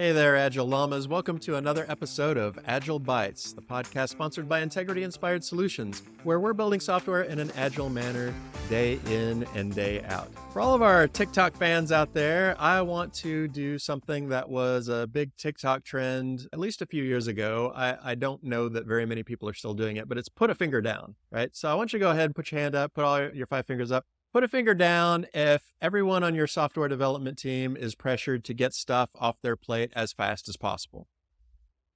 Hey there, Agile Llamas. Welcome to another episode of Agile Bytes, the podcast sponsored by Integrity Inspired Solutions, where we're building software in an agile manner day in and day out. For all of our TikTok fans out there, I want to do something that was a big TikTok trend at least a few years ago. I don't know that very many people are still doing it, but it's put a finger down, right? So I want you to go ahead and put your hand up, put all your 5 fingers up. Put a finger down if everyone on your software development team is pressured to get stuff off their plate as fast as possible.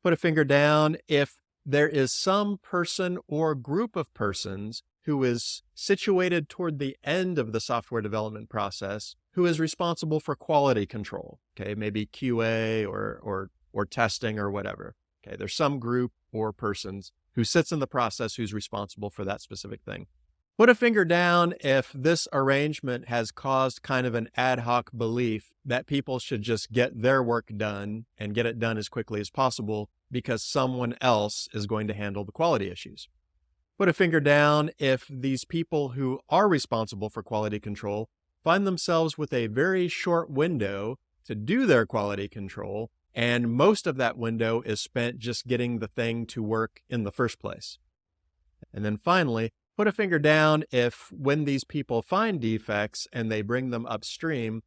Put a finger down if there is some person or group of persons who is situated toward the end of the software development process who is responsible for quality control. Okay, maybe QA or testing or whatever. Okay, there's some group or persons who sits in the process who's responsible for that specific thing. Put a finger down if this arrangement has caused kind of an ad hoc belief that people should just get their work done and get it done as quickly as possible because someone else is going to handle the quality issues. Put a finger down if these people who are responsible for quality control find themselves with a very short window to do their quality control, and most of that window is spent just getting the thing to work in the first place. And then finally, put a finger down if when these people find defects and they bring them upstream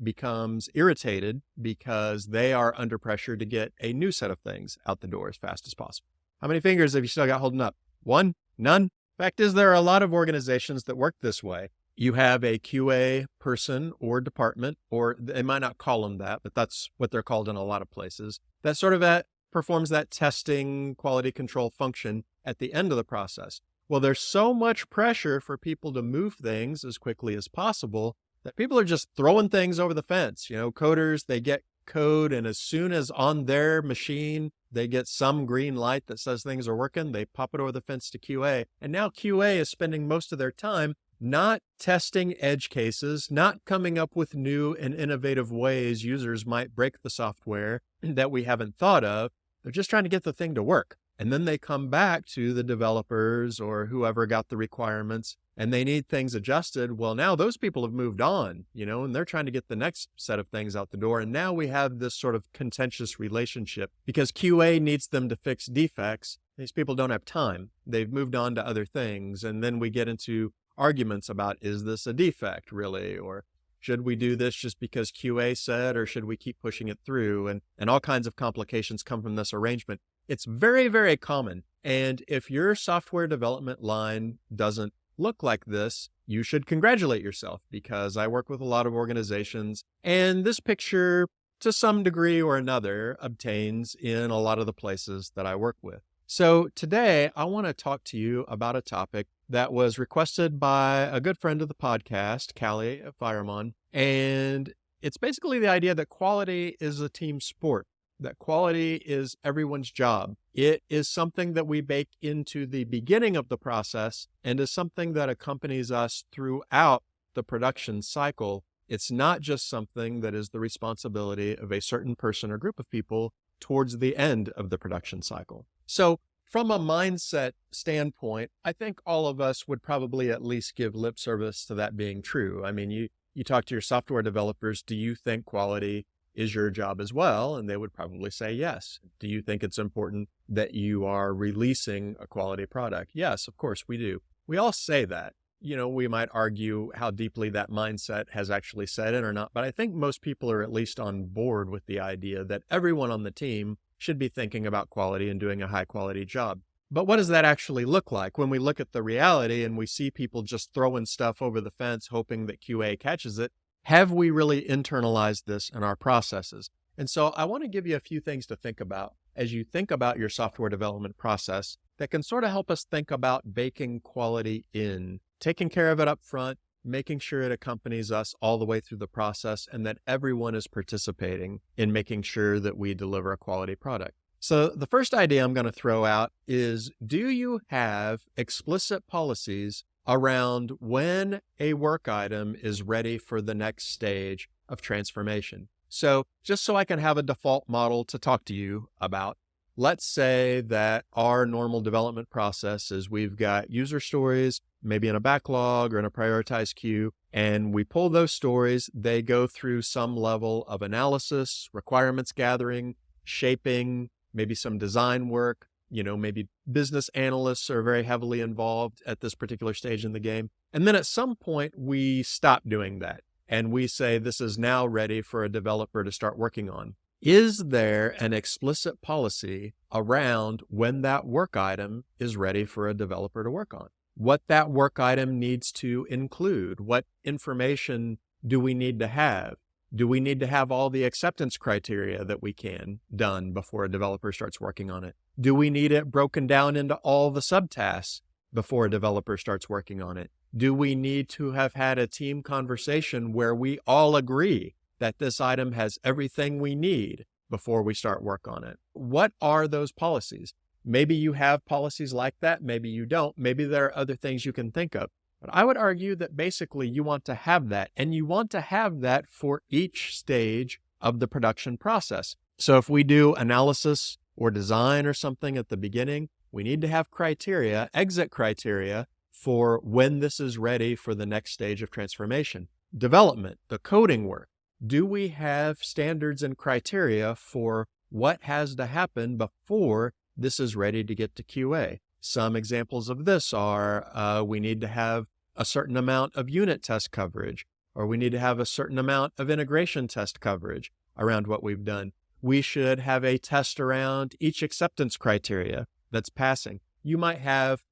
becomes irritated because they are under pressure to get a new set of things out the door as fast as possible. How many fingers have you still got holding up? One? None? Fact is, there are a lot of organizations that work this way. You have a QA person or department, or they might not call them that, but that's what they're called in a lot of places, that sort of performs that testing quality control function at the end of the process. Well, there's so much pressure for people to move things as quickly as possible that people are just throwing things over the fence. You know, coders, they get code, and as soon as on their machine, they get some green light that says things are working, they pop it over the fence to QA. And now QA is spending most of their time not testing edge cases, not coming up with new and innovative ways users might break the software that we haven't thought of. They're just trying to get the thing to work. And then they come back to the developers or whoever got the requirements and they need things adjusted. Well, now those people have moved on, and they're trying to get the next set of things out the door. And now we have this sort of contentious relationship because QA needs them to fix defects. These people don't have time. They've moved on to other things. And then we get into arguments about, is this a defect really? Or should we do this just because QA said, or should we keep pushing it through? And all kinds of complications come from this arrangement. It's very, very common. And if your software development line doesn't look like this, you should congratulate yourself, because I work with a lot of organizations, and this picture, to some degree or another, obtains in a lot of the places that I work with. So today, I want to talk to you about a topic that was requested by a good friend of the podcast, Callie Firemon, and it's basically the idea that quality is a team sport. That quality is everyone's job. It is something that we bake into the beginning of the process and is something that accompanies us throughout the production cycle. It's not just something that is the responsibility of a certain person or group of people towards the end of the production cycle. So from a mindset standpoint, I think all of us would probably at least give lip service to that being true. I mean, you talk to your software developers, do you think quality is your job as well? And they would probably say yes. Do you think it's important that you are releasing a quality product? Yes, of course we do. We all say that. We might argue how deeply that mindset has actually set in or not, but I think most people are at least on board with the idea that everyone on the team should be thinking about quality and doing a high quality job. But what does that actually look like when we look at the reality and we see people just throwing stuff over the fence hoping that QA catches it? Have we really internalized this in our processes? And so I want to give you a few things to think about as you think about your software development process that can sort of help us think about baking quality in, taking care of it up front, making sure it accompanies us all the way through the process, and that everyone is participating in making sure that we deliver a quality product. So the first idea I'm going to throw out is, do you have explicit policies around when a work item is ready for the next stage of transformation? So just so I can have a default model to talk to you about, let's say that our normal development process is we've got user stories, maybe in a backlog or in a prioritized queue, And we pull those stories. They go through some level of analysis, requirements gathering, shaping, maybe some design work. Maybe business analysts are very heavily involved at this particular stage in the game. And then at some point, we stop doing that. And we say, this is now ready for a developer to start working on. Is there an explicit policy around when that work item is ready for a developer to work on? What that work item needs to include? What information do we need to have? Do we need to have all the acceptance criteria that we can done before a developer starts working on it? Do we need it broken down into all the subtasks before a developer starts working on it? Do we need to have had a team conversation where we all agree that this item has everything we need before we start work on it? What are those policies? Maybe you have policies like that. Maybe you don't. Maybe there are other things you can think of. But I would argue that basically you want to have that, and you want to have that for each stage of the production process. So if we do analysis or design or something at the beginning, we need to have criteria, exit criteria, for when this is ready for the next stage of transformation. Development, the coding work. Do we have standards and criteria for what has to happen before this is ready to get to QA? Some examples of this are we need to have a certain amount of unit test coverage, or we need to have a certain amount of integration test coverage around what we've done. We should have a test around each acceptance criteria that's passing. You might have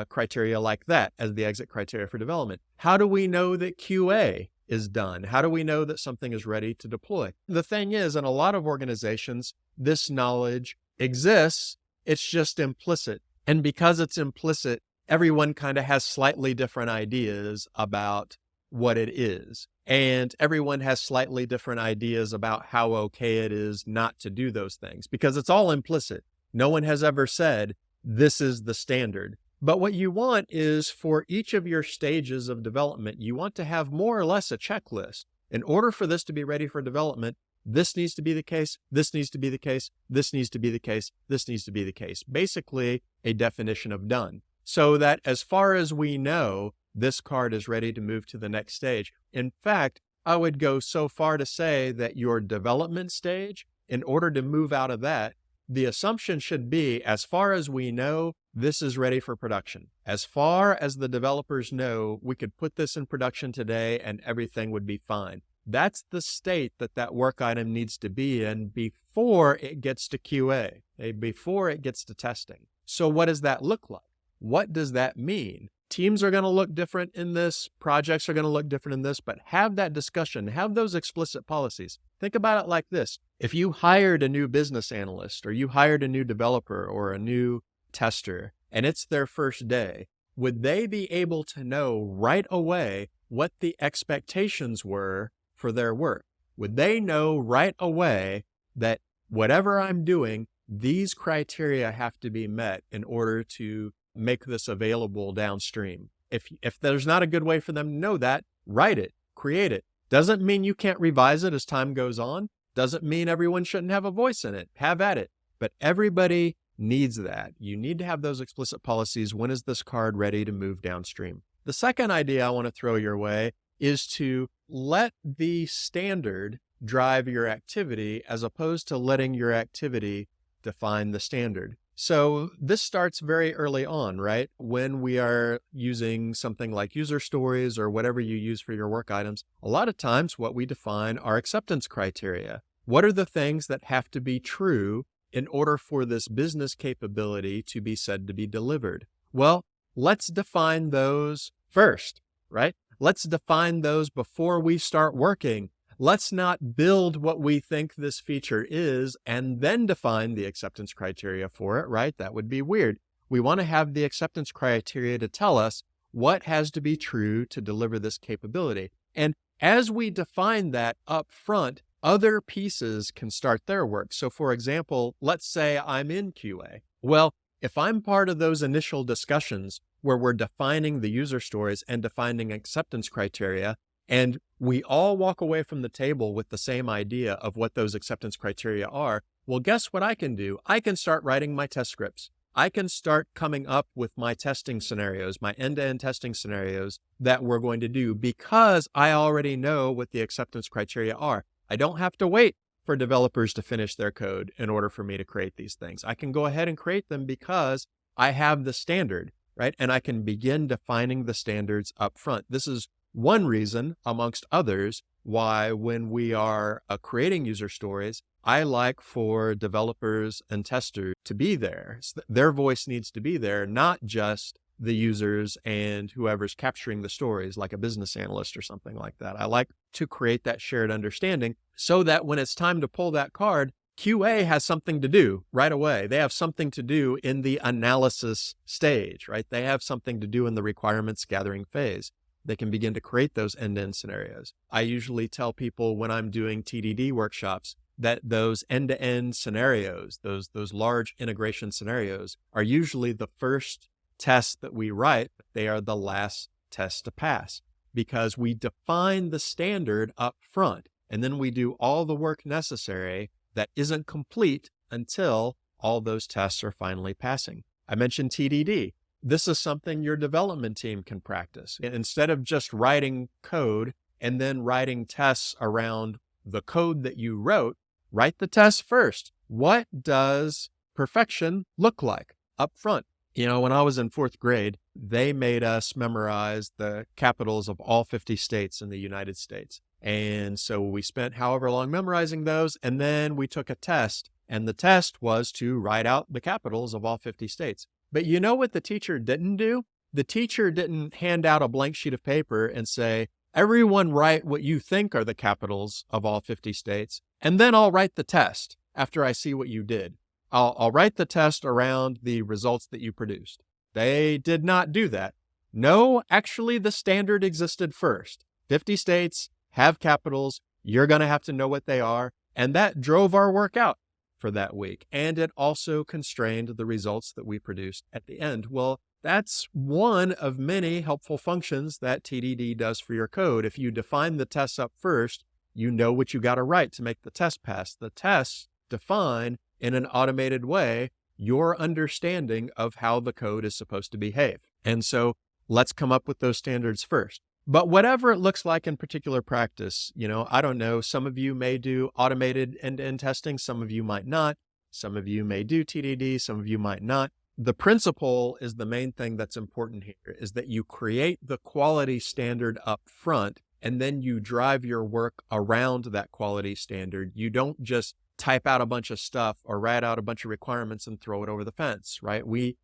criteria like that as the exit criteria for development. How do we know that QA is done? How do we know that something is ready to deploy? The thing is, in a lot of organizations, this knowledge exists. It's just implicit. And because it's implicit, everyone kind of has slightly different ideas about what it is. And everyone has slightly different ideas about how okay it is not to do those things, because it's all implicit. No one has ever said, this is the standard. But what you want is for each of your stages of development, you want to have more or less a checklist. In order for this to be ready for development, this needs to be the case, this needs to be the case, this needs to be the case, this needs to be the case. Basically, a definition of done. So that as far as we know, this card is ready to move to the next stage. In fact, I would go so far to say that your development stage, in order to move out of that, the assumption should be, as far as we know, this is ready for production. As far as the developers know, we could put this in production today and everything would be fine. That's the state that work item needs to be in before it gets to QA, before it gets to testing. So what does that look like? What does that mean? Teams are going to look different in this. Projects are going to look different in this, but have that discussion, have those explicit policies. Think about it like this. If you hired a new business analyst, or you hired a new developer or a new tester, and it's their first day, would they be able to know right away what the expectations were for their work? Would they know right away that whatever I'm doing, these criteria have to be met in order to make this available downstream? If there's not a good way for them to know that, write it, create it. Doesn't mean you can't revise it as time goes on. Doesn't mean everyone shouldn't have a voice in it. Have at it. But everybody needs that. You need to have those explicit policies. When is this card ready to move downstream? The second idea I want to throw your way is to let the standard drive your activity as opposed to letting your activity define the standard. So this starts very early on, right? When we are using something like user stories or whatever you use for your work items, a lot of times what we define are acceptance criteria. What are the things that have to be true in order for this business capability to be said to be delivered? Well, let's define those first, right? Let's define those before we start working. Let's not build what we think this feature is and then define the acceptance criteria for it, right? That would be weird. We want to have the acceptance criteria to tell us what has to be true to deliver this capability. And as we define that up front, other pieces can start their work. So for example, let's say I'm in QA. Well, if I'm part of those initial discussions where we're defining the user stories and defining acceptance criteria, and we all walk away from the table with the same idea of what those acceptance criteria are, well, guess what I can do? I can start writing my test scripts. I can start coming up with my testing scenarios, my end-to-end testing scenarios that we're going to do because I already know what the acceptance criteria are. I don't have to wait for developers to finish their code in order for me to create these things. I can go ahead and create them because I have the standard, right? And I can begin defining the standards up front. This is one reason, amongst others, why when we are creating user stories, I like for developers and testers to be there. Their voice needs to be there, not just the users and whoever's capturing the stories, like a business analyst or something like that. I like to create that shared understanding so that when it's time to pull that card, QA has something to do right away. They have something to do in the analysis stage, right? They have something to do in the requirements gathering phase. They can begin to create those end-to-end scenarios. I usually tell people when I'm doing TDD workshops that those end-to-end scenarios, those large integration scenarios, are usually the first test that we write. They are the last test to pass because we define the standard up front, and then we do all the work necessary that isn't complete until all those tests are finally passing. I mentioned TDD. This is something your development team can practice. Instead of just writing code and then writing tests around the code that you wrote, write the tests first. What does perfection look like up front? When I was in 4th grade, they made us memorize the capitals of all 50 states in the United States. And so we spent however long memorizing those, and then we took a test. And the test was to write out the capitals of all 50 states. But you know what the teacher didn't do? The teacher didn't hand out a blank sheet of paper and say, everyone write what you think are the capitals of all 50 states, and then I'll write the test after I see what you did. I'll write the test around the results that you produced. They did not do that. No, actually, the standard existed first. 50 states have capitals. You're going to have to know what they are. And that drove our work out for that week. And it also constrained the results that we produced at the end. Well, that's one of many helpful functions that TDD does for your code. If you define the tests up first, you know what you got to write to make the test pass. The tests define in an automated way your understanding of how the code is supposed to behave. And so let's come up with those standards first. But whatever it looks like in particular practice, I don't know, some of you may do automated end-to-end testing, some of you might not, some of you may do TDD, some of you might not. The principle is the main thing that's important here, is that you create the quality standard up front, and then you drive your work around that quality standard. You don't just type out a bunch of stuff or write out a bunch of requirements and throw it over the fence, right? We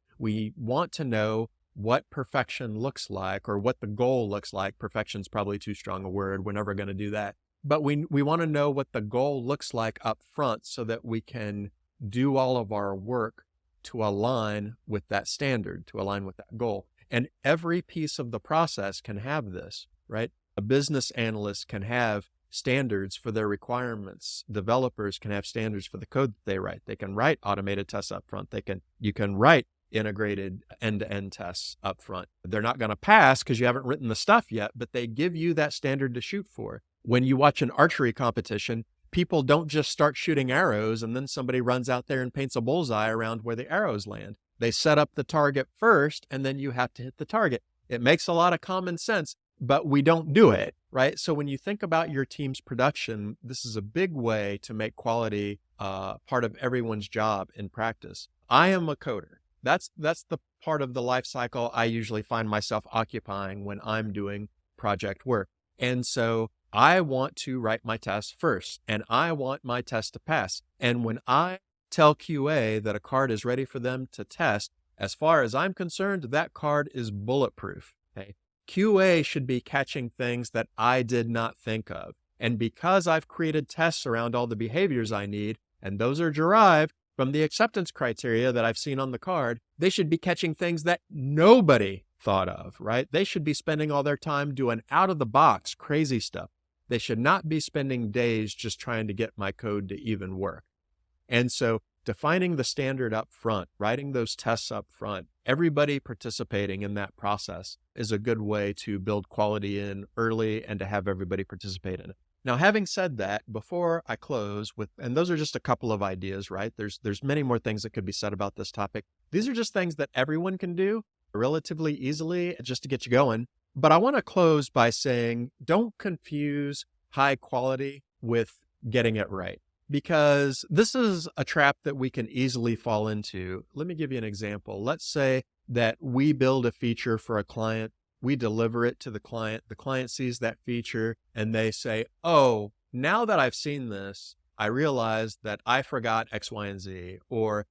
want to know what perfection looks like, or what the goal looks like. Perfection's probably too strong a word. We're never going to do that. But we want to know what the goal looks like up front so that we can do all of our work to align with that standard, to align with that goal. And every piece of the process can have this, right? A business analyst can have standards for their requirements. Developers can have standards for the code that they write. They can write automated tests up front. You can write integrated end-to-end tests up front. They're not going to pass because you haven't written the stuff yet, but they give you that standard to shoot for. When you watch an archery competition, people don't just start shooting arrows and then somebody runs out there and paints a bullseye around where the arrows land. They set up the target first, and then you have to hit the target. It makes a lot of common sense, but we don't do it, right? So when you think about your team's production, this is a big way to make quality part of everyone's job in practice. I am a coder. That's the part of the life cycle I usually find myself occupying when I'm doing project work. And so I want to write my tests first, and I want my test to pass. And when I tell QA that a card is ready for them to test, as far as I'm concerned, that card is bulletproof. Okay? QA should be catching things that I did not think of. And because I've created tests around all the behaviors I need, and those are derived from the acceptance criteria that I've seen on the card, they should be catching things that nobody thought of, right? They should be spending all their time doing out-of-the-box crazy stuff. They should not be spending days just trying to get my code to even work. And so defining the standard up front, writing those tests up front, everybody participating in that process is a good way to build quality in early and to have everybody participate in it. Now, having said that, before I close with, and those are just a couple of ideas, right? There's many more things that could be said about this topic. These are just things that everyone can do relatively easily just to get you going. But I want to close by saying, don't confuse high quality with getting it right, because this is a trap that we can easily fall into. Let me give you an example. Let's say that we build a feature for a client. We deliver it to the client sees that feature, and they say, oh, now that I've seen this, I realized that I forgot X, Y, and Z, or,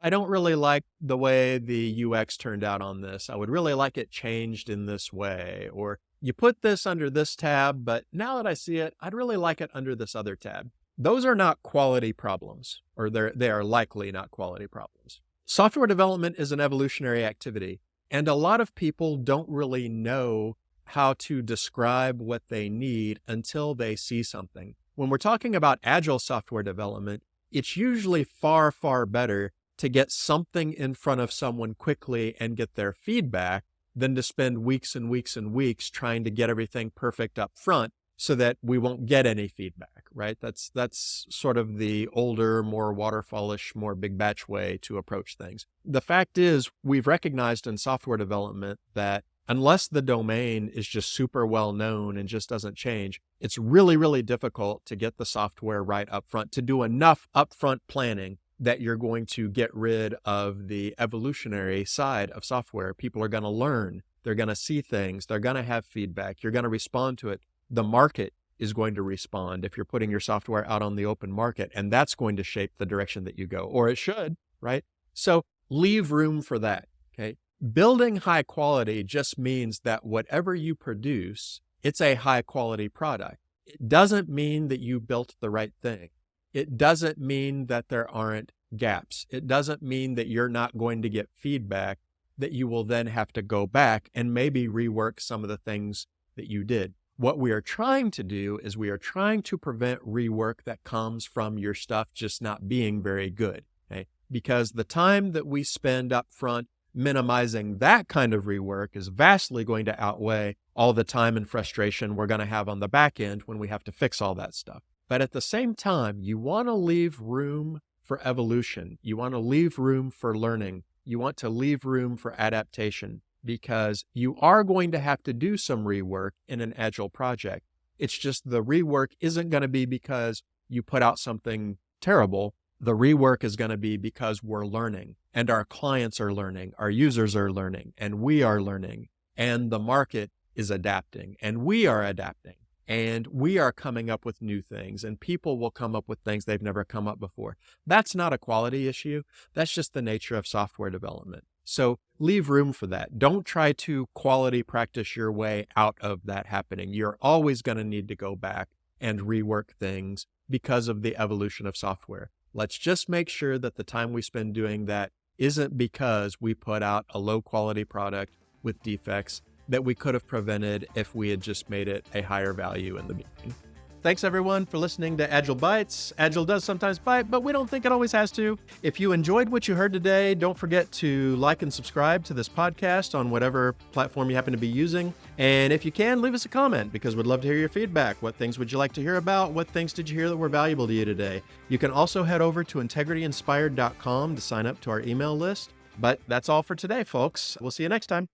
I don't really like the way the UX turned out on this. I would really like it changed in this way, or you put this under this tab, but now that I see it, I'd really like it under this other tab. Those are not quality problems, or they are likely not quality problems. Software development is an evolutionary activity. And a lot of people don't really know how to describe what they need until they see something. When we're talking about agile software development, it's usually far, far better to get something in front of someone quickly and get their feedback than to spend weeks and weeks and weeks trying to get everything perfect up front so that we won't get any feedback, right? That's sort of the older, more waterfallish, more big batch way to approach things. The fact is, we've recognized in software development that unless the domain is just super well known and just doesn't change, it's really, really difficult to get the software right up front, to do enough upfront planning that you're going to get rid of the evolutionary side of software. People are going to learn, they're going to see things, they're going to have feedback, you're going to respond to it. The market is going to respond if you're putting your software out on the open market, and that's going to shape the direction that you go, or it should, right? So leave room for that, okay? Building high quality just means that whatever you produce, it's a high quality product. It doesn't mean that you built the right thing. It doesn't mean that there aren't gaps. It doesn't mean that you're not going to get feedback that you will then have to go back and maybe rework some of the things that you did. What we are trying to do is we are trying to prevent rework that comes from your stuff just not being very good, okay? Because the time that we spend up front minimizing that kind of rework is vastly going to outweigh all the time and frustration we're going to have on the back end when we have to fix all that stuff. But at the same time, you want to leave room for evolution. You want to leave room for learning. You want to leave room for adaptation, because you are going to have to do some rework in an agile project. It's just the rework isn't going to be because you put out something terrible. The rework is going to be because we're learning, and our clients are learning, our users are learning, and we are learning, and the market is adapting, and we are adapting, and we are coming up with new things, and people will come up with things they've never come up before. That's not a quality issue. That's just the nature of software development. So leave room for that. Don't try to quality practice your way out of that happening. You're always going to need to go back and rework things because of the evolution of software. Let's just make sure that the time we spend doing that isn't because we put out a low quality product with defects that we could have prevented if we had just made it a higher value in the beginning. Thanks everyone for listening to Agile Bites. Agile does sometimes bite, but we don't think it always has to. If you enjoyed what you heard today, don't forget to like and subscribe to this podcast on whatever platform you happen to be using. And if you can, leave us a comment, because we'd love to hear your feedback. What things would you like to hear about? What things did you hear that were valuable to you today? You can also head over to integrityinspired.com to sign up to our email list. But that's all for today, folks. We'll see you next time.